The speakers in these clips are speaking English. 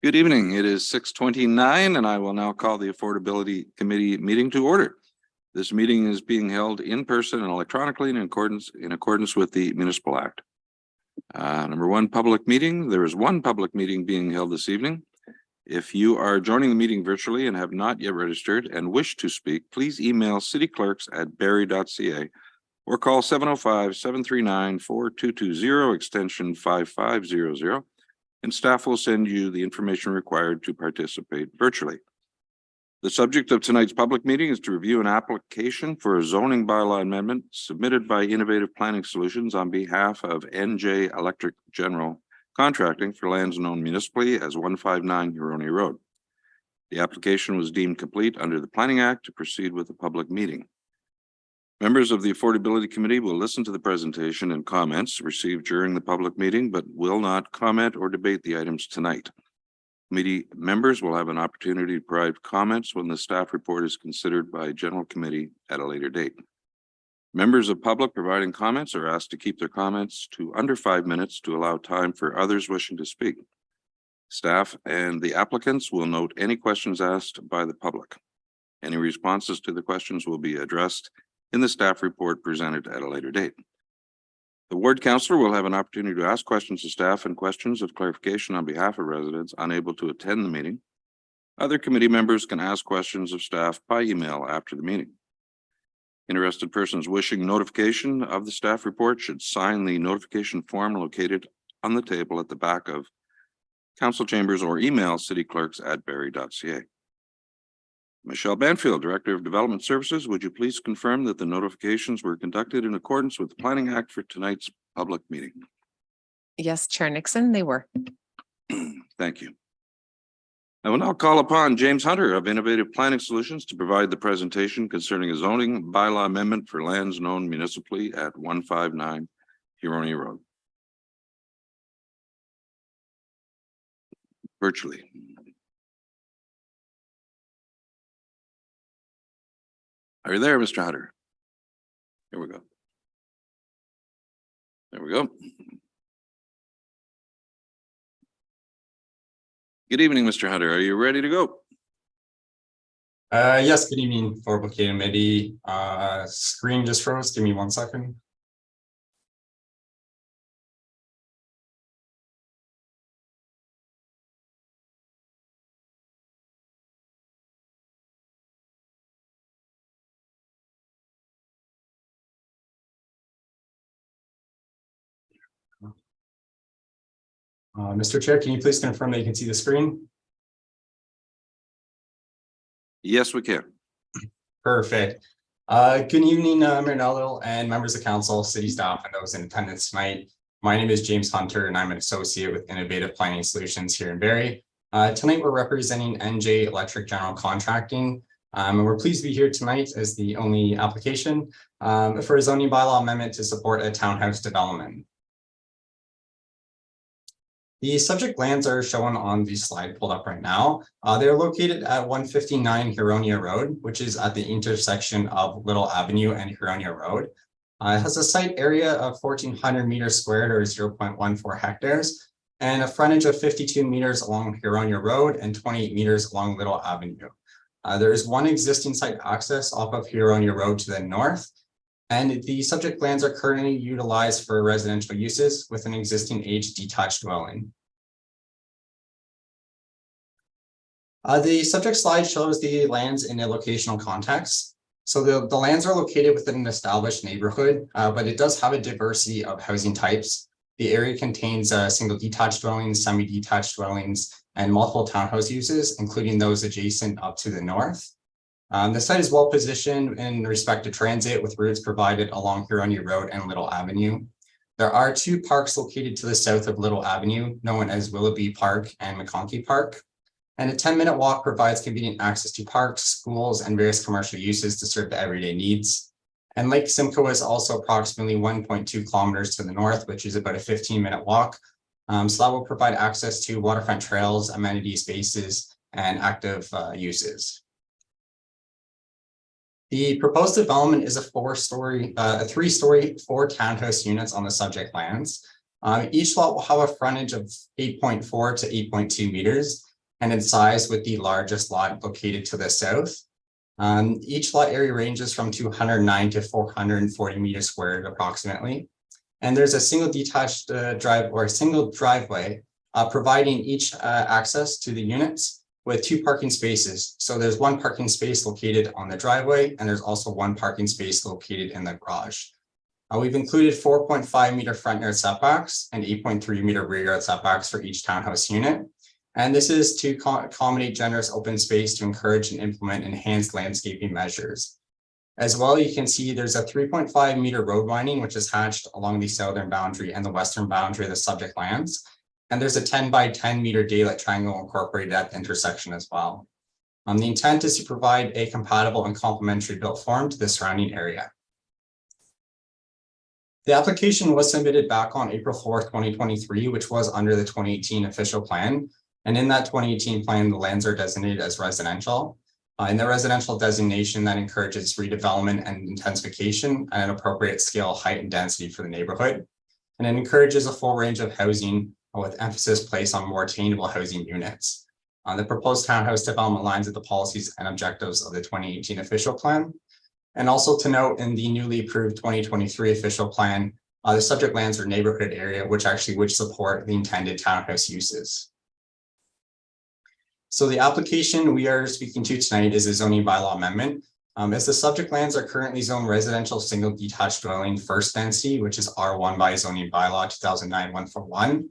Good evening. It is 6:29 and I will now call the Affordability Committee meeting to order. This meeting is being held in person and electronically in accordance with the Municipal Act. Number one, public meeting. There is one public meeting being held this evening. If you are joining the meeting virtually and have not yet registered and wish to speak, please email cityclerks@barrie.ca or call 705-739-4220 extension 5500. And staff will send you the information required to participate virtually. The subject of tonight's public meeting is to review an application for a zoning bylaw amendment submitted by Innovative Planning Solutions on behalf of NJ Electric General Contracting for lands known municipally as 159 Huronia Road. The application was deemed complete under the Planning Act to proceed with the public meeting. Members of the Affordability Committee will listen to the presentation and comments received during the public meeting, but will not comment or debate the items tonight. Committee members will have an opportunity to provide comments when the staff report is considered by General Committee at a later date. Members of public providing comments are asked to keep their comments to under 5 minutes to allow time for others wishing to speak. Staff and the applicants will note any questions asked by the public. Any responses to the questions will be addressed in the staff report presented at a later date. The ward councillor will have an opportunity to ask questions to staff and questions of clarification on behalf of residents unable to attend the meeting. Other committee members can ask questions of staff by email after the meeting. Interested persons wishing notification of the staff report should sign the notification form located on the table at the back of council chambers or email cityclerks@barrie.ca. Michelle Banfield, Director of Development Services, would you please confirm that the notifications were conducted in accordance with the Planning Act for tonight's public meeting? Yes, Chair Nixon, they were. Thank you. I will now call upon James Hunter of Innovative Planning Solutions to provide the presentation concerning a zoning bylaw amendment for lands known municipally at 159 Huronia Road. Virtually. Are you there, Mr. Hunter? Here we go. There we go. Good evening, Mr. Hunter. Are you ready to go? Yes, good evening, Affordability Committee. Screen just froze. Give me 1 second. Mr. Chair, can you please confirm that you can see the screen? Yes, we can. Perfect. Good evening, Mayor Nello and members of council, city staff, and those in attendance tonight. My name is James Hunter, and I'm an associate with Innovative Planning Solutions here in Barrie. Tonight, we're representing NJ Electric General Contracting, and we're pleased to be here tonight as the only application for a zoning bylaw amendment to support a townhouse development. The subject lands are shown on the slide pulled up right now. They're located at 159 Huronia Road, which is at the intersection of Little Avenue and Huronia Road. It has a site area of 1,400 meters squared or 0.14 hectares and a frontage of 52 meters along Huronia Road and 28 meters along Little Avenue. There is one existing site access off of Huronia Road to the north, and the subject lands are currently utilized for residential uses with an existing age detached dwelling. The subject slide shows the lands in a locational context. So the lands are located within an established neighborhood, but it does have a diversity of housing types. The area contains single detached dwellings, semi-detached dwellings, and multiple townhouse uses, including those adjacent up to the north. The site is well positioned in respect to transit with routes provided along Huronia Road and Little Avenue. There are 2 parks located to the south of Little Avenue, known as Willoughby Park and McConkey Park. And a 10-minute walk provides convenient access to parks, schools, and various commercial uses to serve the everyday needs. And Lake Simcoe is also approximately 1.2 kilometers to the north, which is about a 15-minute walk. So that will provide access to waterfront trails, amenity spaces, and active uses. The proposed development is a 3-story, 4 townhouse units on the subject lands. Each lot will have a frontage of 8.4 to 8.2 meters, and in size, with the largest lot located to the south. Each lot area ranges from 209 to 440 meters squared approximately. And there's a single detached single driveway providing each access to the units with 2 parking spaces. So there's 1 parking space located on the driveway, and there's also 1 parking space located in the garage. We've included 4.5 meter front yard setbacks and 8.3 meter rear yard setbacks for each townhouse unit. And this is to accommodate generous open space to encourage and implement enhanced landscaping measures. As well, you can see there's a 3.5 meter road winding, which is hatched along the southern boundary and the western boundary of the subject lands. And there's a 10 by 10 meter daylight triangle incorporated at the intersection as well. The intent is to provide a compatible and complementary built form to the surrounding area. The application was submitted back on April 4th, 2023, which was under the 2018 official plan. And in that 2018 plan, the lands are designated as residential. In the residential designation, that encourages redevelopment and intensification at an appropriate scale, height, and density for the neighborhood. And it encourages a full range of housing with emphasis placed on more attainable housing units. The proposed townhouse development aligns with the policies and objectives of the 2018 official plan. And also to note, in the newly approved 2023 official plan, the subject lands are neighborhood area, which would support the intended townhouse uses. So the application we are speaking to tonight is a zoning bylaw amendment. As the subject lands are currently zoned residential single detached dwelling first density, which is R1 by zoning bylaw 2009-141.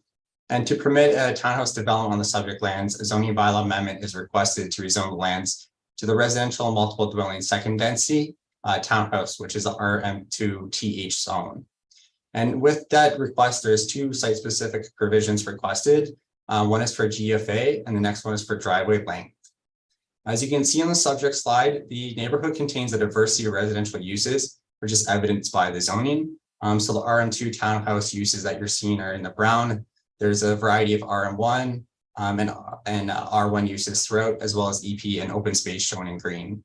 And to permit a townhouse development on the subject lands, a zoning bylaw amendment is requested to rezone the lands to the residential multiple dwelling second density townhouse, which is the RM2TH zone. And with that request, there's 2 site-specific provisions requested. One is for GFA and the next one is for driveway length. As you can see on the subject slide, the neighborhood contains a diversity of residential uses, which is evidenced by the zoning. So the RM2 townhouse uses that you're seeing are in the brown. There's a variety of RM1 and R1 uses throughout, as well as EP and open space shown in green.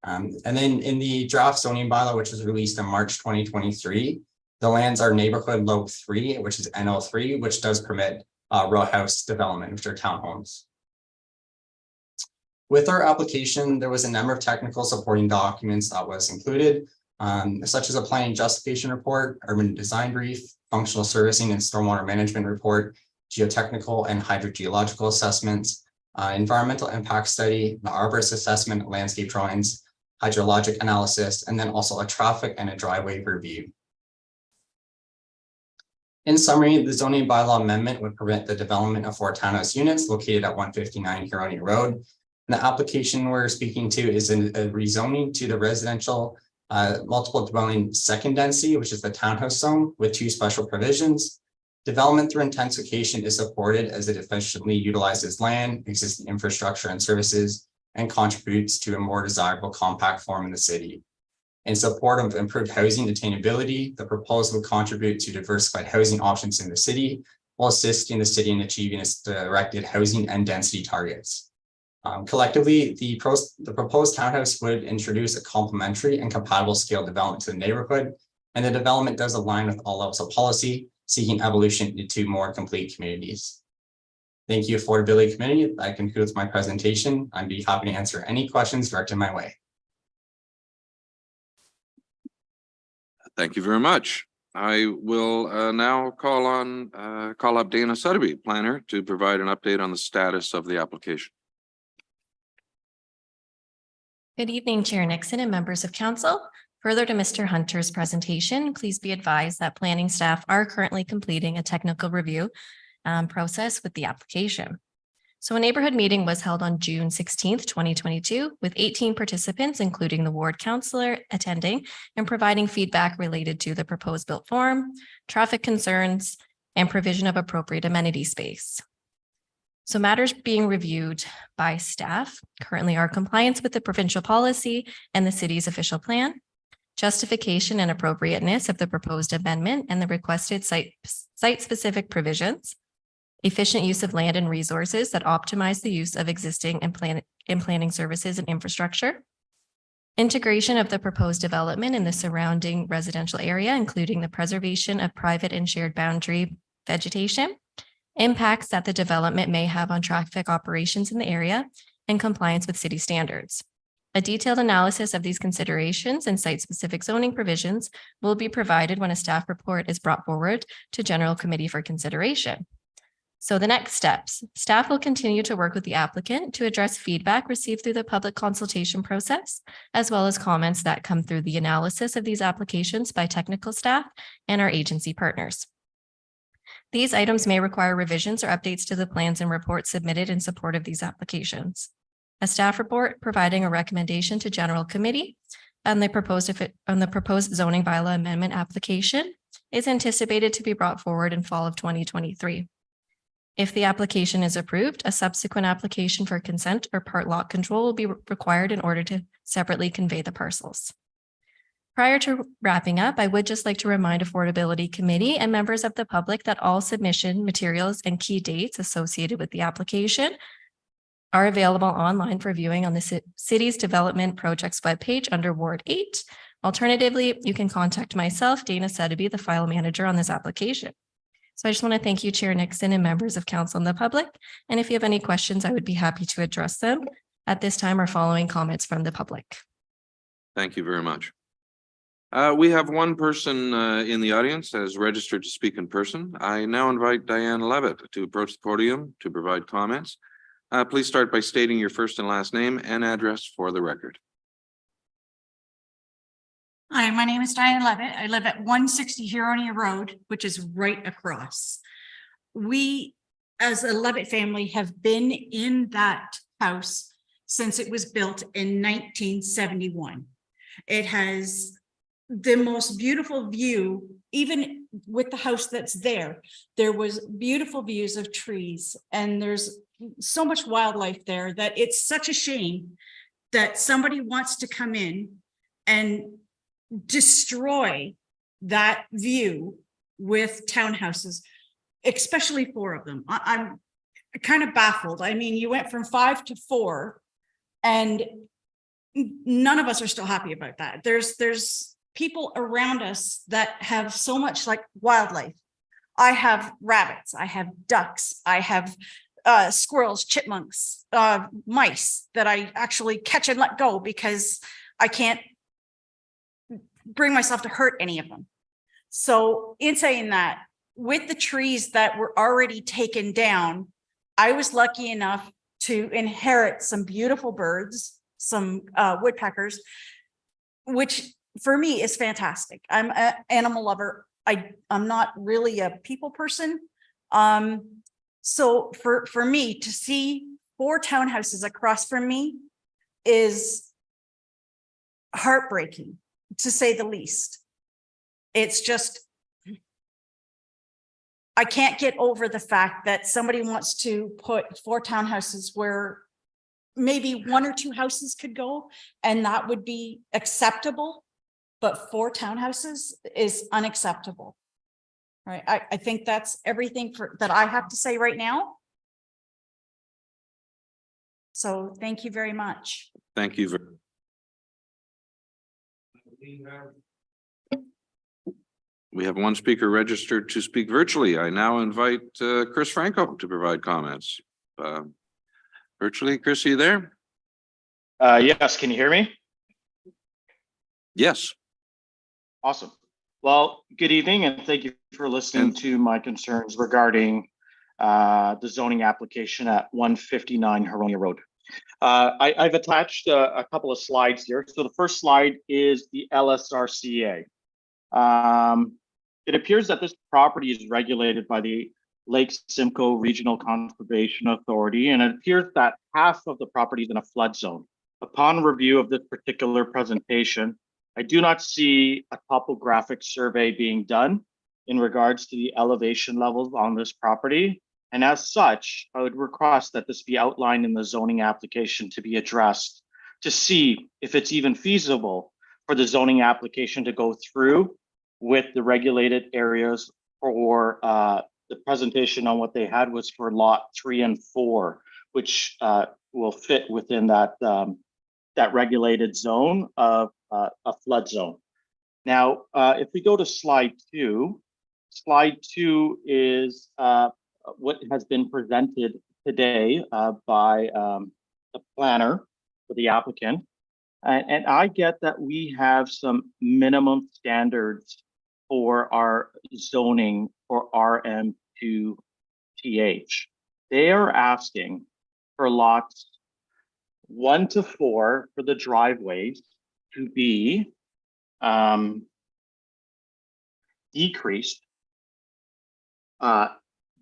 And then in the draft zoning bylaw, which was released in March 2023, the lands are neighborhood low 3, which is NO3, which does permit row house development, which are townhomes. With our application, there was a number of technical supporting documents that was included, such as a planning justification report, urban design brief, functional servicing and stormwater management report, geotechnical and hydrogeological assessments, environmental impact study, the arborist assessment, landscape drawings, hydrologic analysis, and then also a traffic and a driveway review. In summary, the zoning bylaw amendment would prevent the development of 4 townhouse units located at 159 Huronia Road. And the application we're speaking to is a rezoning to the residential multiple dwelling second density, which is the townhouse zone, with 2 special provisions. Development through intensification is supported as it efficiently utilizes land, existing infrastructure and services, and contributes to a more desirable compact form in the city. In support of improved housing attainability, the proposal will contribute to diversified housing options in the city, while assisting the city in achieving its directed housing and density targets. Collectively, the proposed townhouse would introduce a complementary and compatible scale development to the neighborhood, and the development does align with all levels of policy, seeking evolution into more complete communities. Thank you, Affordability Committee. That concludes my presentation. I'd be happy to answer any questions directed my way. Thank you very much. I will now call up Dana Sotheby, planner, to provide an update on the status of the application. Good evening, Chair Nixon and members of council. Further to Mr. Hunter's presentation, please be advised that planning staff are currently completing a technical review process with the application. So a neighborhood meeting was held on June 16th, 2022, with 18 participants, including the ward councillor, attending and providing feedback related to the proposed built form, traffic concerns, and provision of appropriate amenity space. So matters being reviewed by staff currently are compliance with the provincial policy and the city's official plan, justification and appropriateness of the proposed amendment and the requested site-specific provisions, efficient use of land and resources that optimize the use of existing and planning services and infrastructure, integration of the proposed development in the surrounding residential area, including the preservation of private and shared boundary vegetation, impacts that the development may have on traffic operations in the area, and compliance with city standards. A detailed analysis of these considerations and site-specific zoning provisions will be provided when a staff report is brought forward to General Committee for consideration. So the next steps, staff will continue to work with the applicant to address feedback received through the public consultation process, as well as comments that come through the analysis of these applications by technical staff and our agency partners. These items may require revisions or updates to the plans and reports submitted in support of these applications. A staff report providing a recommendation to General Committee on the proposed zoning bylaw amendment application is anticipated to be brought forward in fall of 2023. If the application is approved, a subsequent application for consent or part lot control will be required in order to separately convey the parcels. Prior to wrapping up, I would just like to remind Affordability Committee and members of the public that all submission materials and key dates associated with the application are available online for viewing on the city's development projects webpage under Ward 8. Alternatively, you can contact myself, Dana Sedeby, the file manager on this application. So I just want to thank you, Chair Nixon, and members of council and the public. And if you have any questions, I would be happy to address them at this time or following comments from the public. Thank you very much. We have one person in the audience that is registered to speak in person. I now invite Diane Levitt to approach the podium to provide comments. Please start by stating your first and last name and address for the record. Hi, my name is Diane Levitt. I live at 160 Huronia Road, which is right across. We, as a Levitt family, have been in that house since it was built in 1971. It has the most beautiful view, even with the house that's there. There was beautiful views of trees, and there's so much wildlife there that it's such a shame that somebody wants to come in and destroy that view with townhouses, especially 4 of them. I'm kind of baffled. I mean, you went from 5 to 4 and none of us are still happy about that. There's people around us that have so much like wildlife. I have rabbits, I have ducks, I have squirrels, chipmunks, mice that I actually catch and let go because I can't bring myself to hurt any of them. So in saying that, with the trees that were already taken down, I was lucky enough to inherit some beautiful birds, some woodpeckers, which for me is fantastic. I'm an animal lover. I'm not really a people person. So for me to see 4 townhouses across from me is heartbreaking, to say the least. It's just, I can't get over the fact that somebody wants to put 4 townhouses where maybe 1 or 2 houses could go, and that would be acceptable, but 4 townhouses is unacceptable. Right. I think that's everything that I have to say right now. So thank you very much. Thank you. We have one speaker registered to speak virtually. I now invite Chris Franco to provide comments. Virtually, Chris, are you there? Yes, can you hear me? Yes. Awesome. Well, good evening, and thank you for listening to my concerns regarding the zoning application at 159 Huronia Road. I've attached a couple of slides here. So the first slide is the LSRCA. It appears that this property is regulated by the Lake Simcoe Regional Conservation Authority, and it appears that half of the property is in a flood zone. Upon review of this particular presentation, I do not see a topographic survey being done in regards to the elevation levels on this property. And as such, I would request that this be outlined in the zoning application to be addressed to see if it's even feasible for the zoning application to go through with the regulated areas, or the presentation on what they had was for lot 3 and 4, which will fit within that that regulated zone of a flood zone. Now, if we go to slide 2 is what has been presented today by the planner for the applicant. And I get that we have some minimum standards for our zoning for RM2TH. They are asking for lots 1 to 4 for the driveways to be decreased by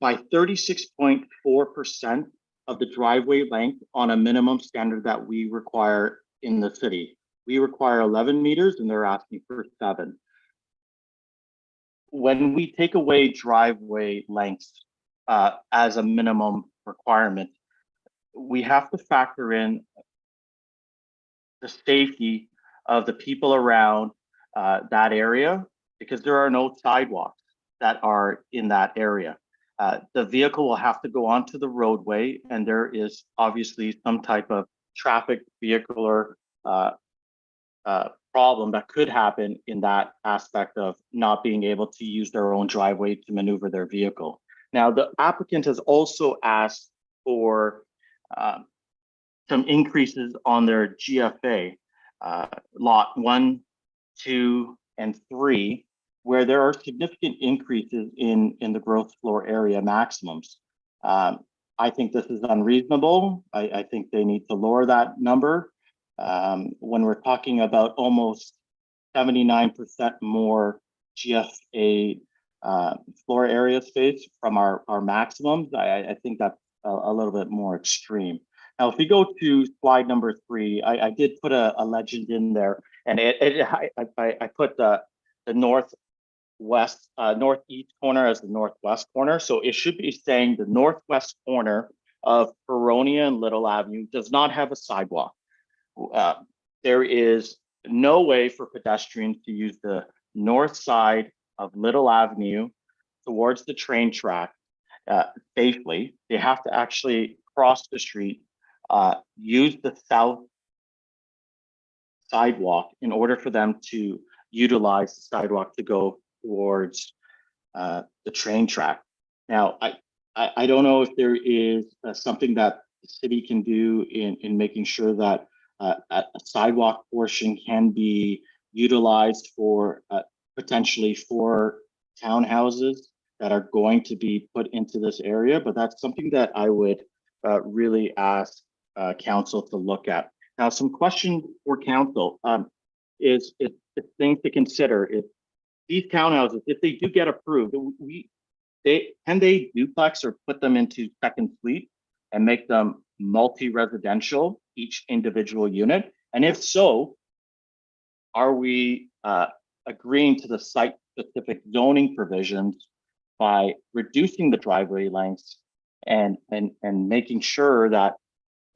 36.4% of the driveway length on a minimum standard that we require in the city. We require 11 meters and they're asking for 7. When we take away driveway lengths as a minimum requirement, we have to factor in the safety of the people around that area, because there are no sidewalks that are in that area. The vehicle will have to go onto the roadway, and there is obviously some type of traffic vehicular problem that could happen in that aspect of not being able to use their own driveway to maneuver their vehicle. Now, the applicant has also asked for some increases on their GFA, lot 1, 2, and 3, where there are significant increases in the gross floor area maximums. I think this is unreasonable. I think they need to lower that number. When we're talking about almost 79% more GFA floor area space from our maximums, I think that's a little bit more extreme. Now, if we go to slide number 3, I did put a legend in there, and I put the northeast corner as the northwest corner. So it should be saying the northwest corner of Huronia and Little Avenue does not have a sidewalk. There is no way for pedestrians to use the north side of Little Avenue towards the train track safely. They have to actually cross the street, use the south sidewalk in order for them to utilize the sidewalk to go towards the train track. Now, I don't know if there is something that the city can do in making sure that a sidewalk portion can be utilized for potentially 4 townhouses that are going to be put into this area, but that's something that I would really ask council to look at. Now, some questions for council is things to consider. If these townhouses, if they do get approved, can they duplex or put them into second suite and make them multi-residential, each individual unit? And if so, are we agreeing to the site-specific zoning provisions by reducing the driveway lengths and making sure that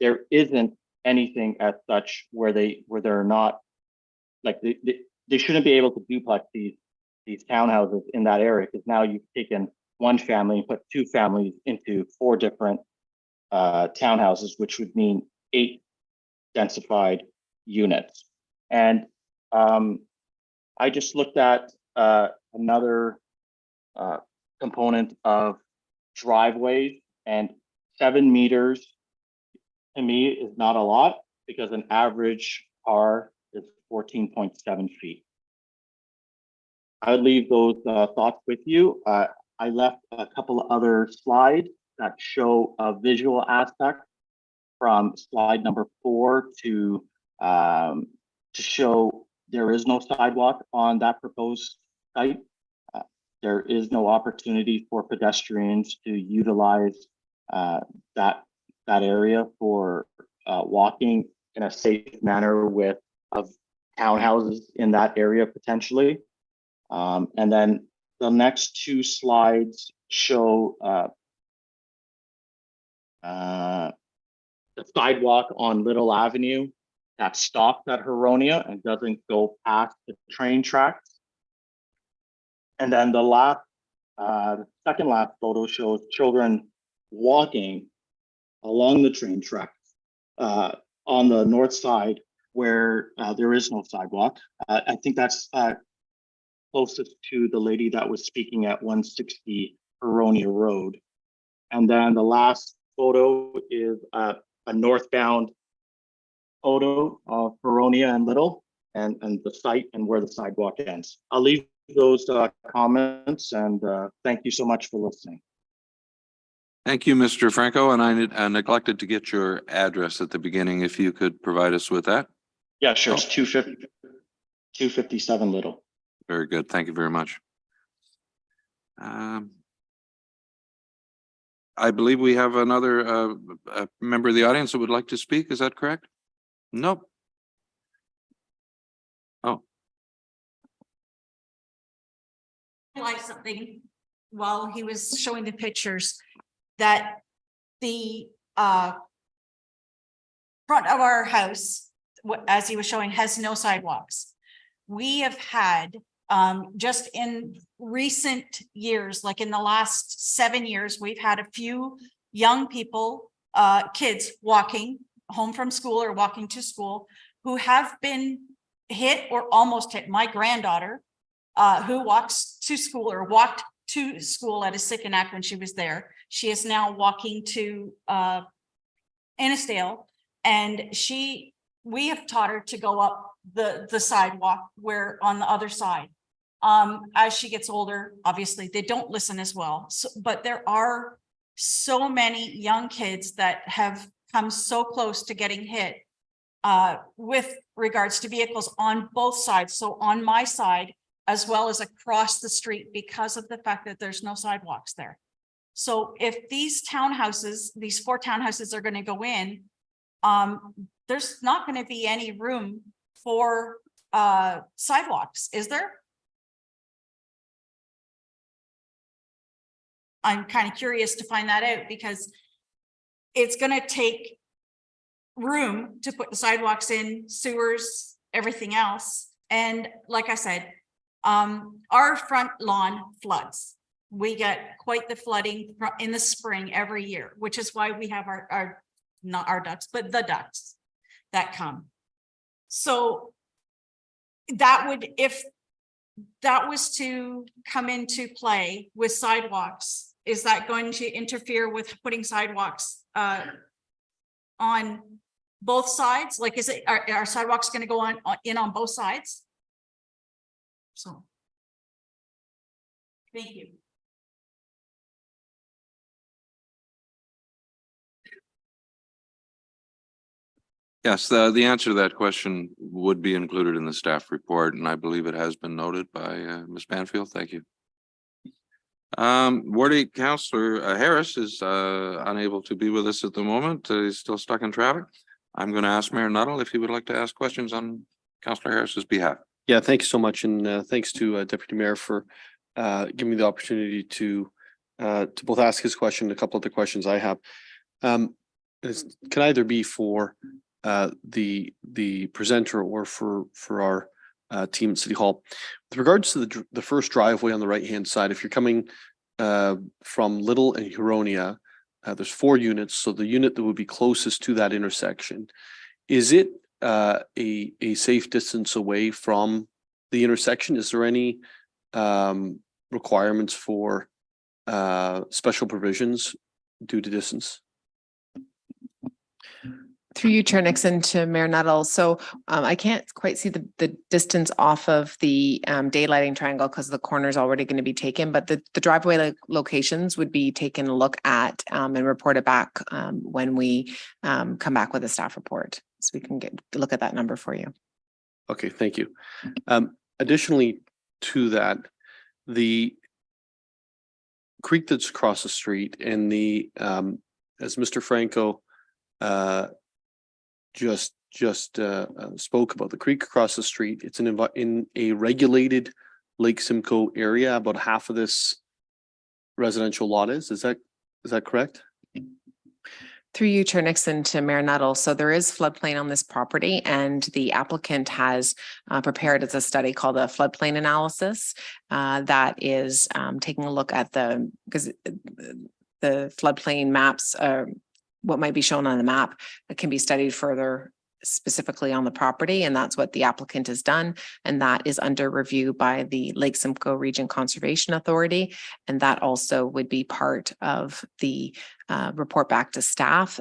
there isn't anything as such where they're not, like they shouldn't be able to duplex these townhouses in that area, because now you've taken one family and put 2 families into 4 different townhouses, which would mean 8 densified units. And I just looked at another component of driveways, and 7 meters to me is not a lot, because an average car is 14.7 feet. I would leave those thoughts with you. I left a couple of other slides that show a visual aspect from slide number 4 to show there is no sidewalk on that proposed site. There is no opportunity for pedestrians to utilize that area for walking in a safe manner with townhouses in that area potentially. And then the next 2 slides show the sidewalk on Little Avenue that stops at Huronia and doesn't go past the train tracks. And then the second last photo shows children walking along the train tracks on the north side where there is no sidewalk. I think that's closest to the lady that was speaking at 160 Huronia Road. And then the last photo is a northbound photo of Huronia and Little and the site and where the sidewalk ends. I'll leave those comments and thank you so much for listening. Thank you, Mr. Franco. And I neglected to get your address at the beginning. If you could provide us with that. Yeah, sure. It's 257 Little. Very good. Thank you very much. I believe we have another member of the audience that would like to speak. Is that correct? Nope. Oh, Like something while he was showing the pictures that the front of our house, as he was showing, has no sidewalks. We have had just in recent years, like in the last 7 years, we've had a few young people, kids walking home from school or walking to school who have been hit or almost hit. My granddaughter, who walks to school or walked to school at Asikanac when she was there. She is now walking to Innisdale, and we have taught her to go up the sidewalk where on the other side. As she gets older, obviously they don't listen as well. So, but there are so many young kids that have come so close to getting hit with regards to vehicles on both sides. So on my side, as well as across the street, because of the fact that there's no sidewalks there. So if these townhouses, these 4 townhouses are going to go in, there's not going to be any room for sidewalks, is there? I'm kind of curious to find that out because it's going to take room to put the sidewalks in, sewers, everything else. And like I said, our front lawn floods. We get quite the flooding in the spring every year, which is why we have our not our ducks, but the ducks that come. So that would, if that was to come into play with sidewalks, is that going to interfere with putting sidewalks on both sides? Like, is it, are sidewalks going to go on both sides? So, thank you. yes, the answer to that question would be included in the staff report, and I believe it has been noted by Ms. Banfield. Thank you. Ward 8 Councillor Harris is unable to be with us at the moment. He's still stuck in traffic. I'm going to ask Mayor Nuttall if he would like to ask questions on Councillor Harris's behalf. Yeah, thank you so much, and thanks to Deputy Mayor for giving me the opportunity to both ask his question and a couple of the questions I have. It can either be for the presenter or for our team at City Hall. With regards to the first driveway on the right hand side, if you're coming from Little and Huronia, there's 4 units. So the unit that would be closest to that intersection, is it a safe distance away from the intersection? Is there any requirements for special provisions due to distance? Through you, Chair Nixon, to Mayor Nuttall. So I can't quite see the distance off of the daylighting triangle because the corner is already going to be taken, but the driveway locations would be taken a look at and reported back when we come back with a staff report. So we can look at that number for you. Okay, thank you. Additionally to that, the creek that's across the street and the as Mr. Franco just spoke about, the creek across the street, it's in a regulated Lake Simcoe area. About half of this residential lot is that correct? Through you, Chair Nixon, to Mayor Nuttall. So there is floodplain on this property, and the applicant has prepared as a study called a floodplain analysis that is taking a look at because the floodplain maps, what might be shown on the map, can be studied further specifically on the property, and that's what the applicant has done. And that is under review by the Lake Simcoe Region Conservation Authority. And that also would be part of the report back to staff.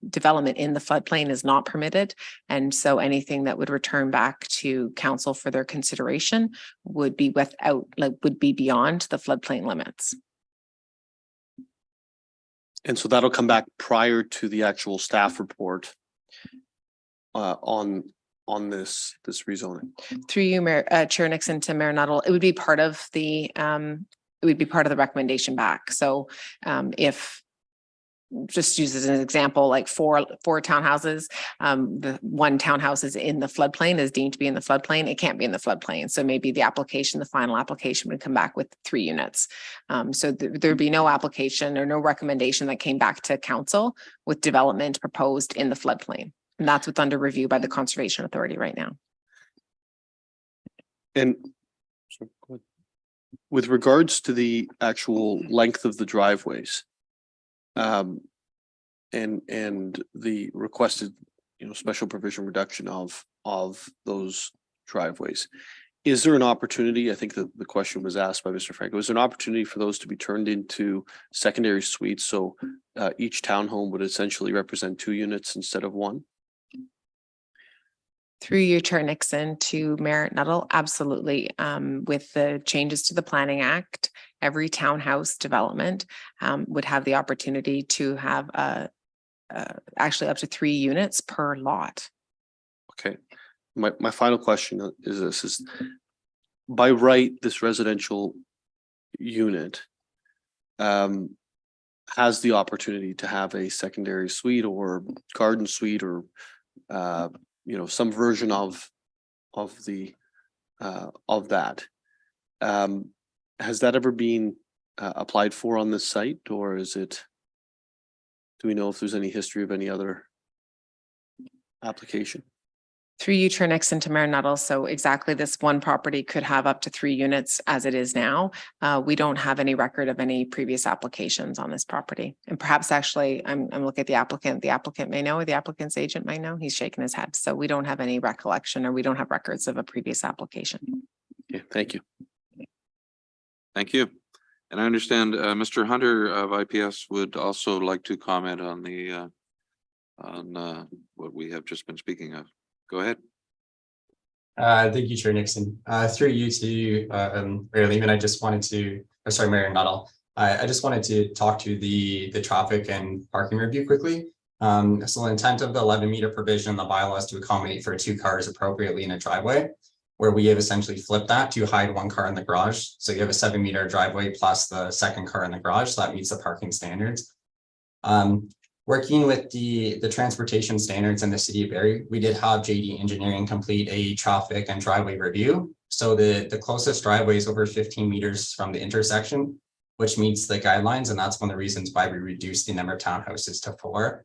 Development in the floodplain is not permitted. And so anything that would return back to council for their consideration would be would be beyond the floodplain limits. And so that'll come back prior to the actual staff report on this rezoning. Through you, Mayor, Chair Nixon, to Mayor Nuttall, it would be part of the recommendation back. So if just use as an example, like four townhouses, the one townhouse is in the floodplain, is deemed to be in the floodplain, it can't be in the floodplain. So maybe the final application would come back with 3 units. So there'd be no application or no recommendation that came back to council with development proposed in the floodplain. And that's what's under review by the Conservation Authority right now. And with regards to the actual length of the driveways, and the requested, special provision reduction of those driveways, is there an opportunity? I think that the question was asked by Mr. Franco. Is there an opportunity for those to be turned into secondary suites? So each townhome would essentially represent 2 units instead of 1? Through you, Chair Nixon, to Mayor Nuttall, absolutely. With the changes to the Planning Act, every townhouse development would have the opportunity to have actually up to 3 units per lot. Okay. My final question is this: is by right, this residential unit has the opportunity to have a secondary suite or garden suite or some version of that. Has that ever been applied for on this site, or do we know if there's any history of any other application? Through you, Chair Nixon, to Mayor Nuttall. So exactly, this one property could have up to 3 units as it is now. We don't have any record of any previous applications on this property. And perhaps actually, I'm looking at the applicant. The applicant may know, or the applicant's agent may know. He's shaking his head. So we don't have any recollection, or we don't have records of a previous application. Okay, thank you. Thank you. And I understand Mr. Hunter of IPS would also like to comment on the what we have just been speaking of. Go ahead. Thank you, Chair Nixon. Through you to Mayor Lehman, Mayor Nuttall. I just wanted to talk to the traffic and parking review quickly. So the intent of the 11-meter provision in the bylaw is to accommodate for 2 cars appropriately in a driveway, where we have essentially flipped that to hide 1 car in the garage. So you have a 7-meter driveway plus the second car in the garage. So that meets the parking standards. Working with the transportation standards in the city of Barrie, we did have JD Engineering complete a traffic and driveway review. So the closest driveway is over 15 meters from the intersection, which meets the guidelines. And that's one of the reasons why we reduced the number of townhouses to 4.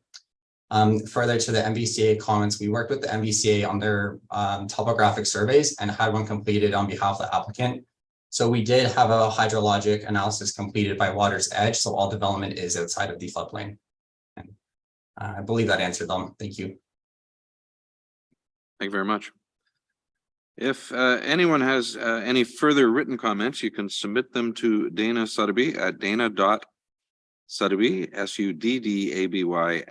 Further to the MVCA comments, we worked with the MVCA on their topographic surveys and had one completed on behalf of the applicant. So we did have a hydrologic analysis completed by Water's Edge. So all development is outside of the floodplain. I believe that answered them. Thank you. Thank you very much. If anyone has any further written comments, you can submit them to Dana Suddaby at dana.suddaby, SUDDABY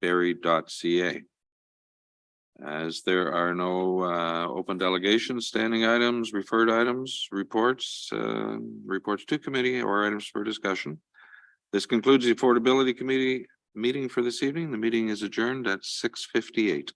@barrie.ca. As there are no open delegations, standing items, referred items, reports to committee, or items for discussion, this concludes the Affordability Committee meeting for this evening. The meeting is adjourned at 6:58.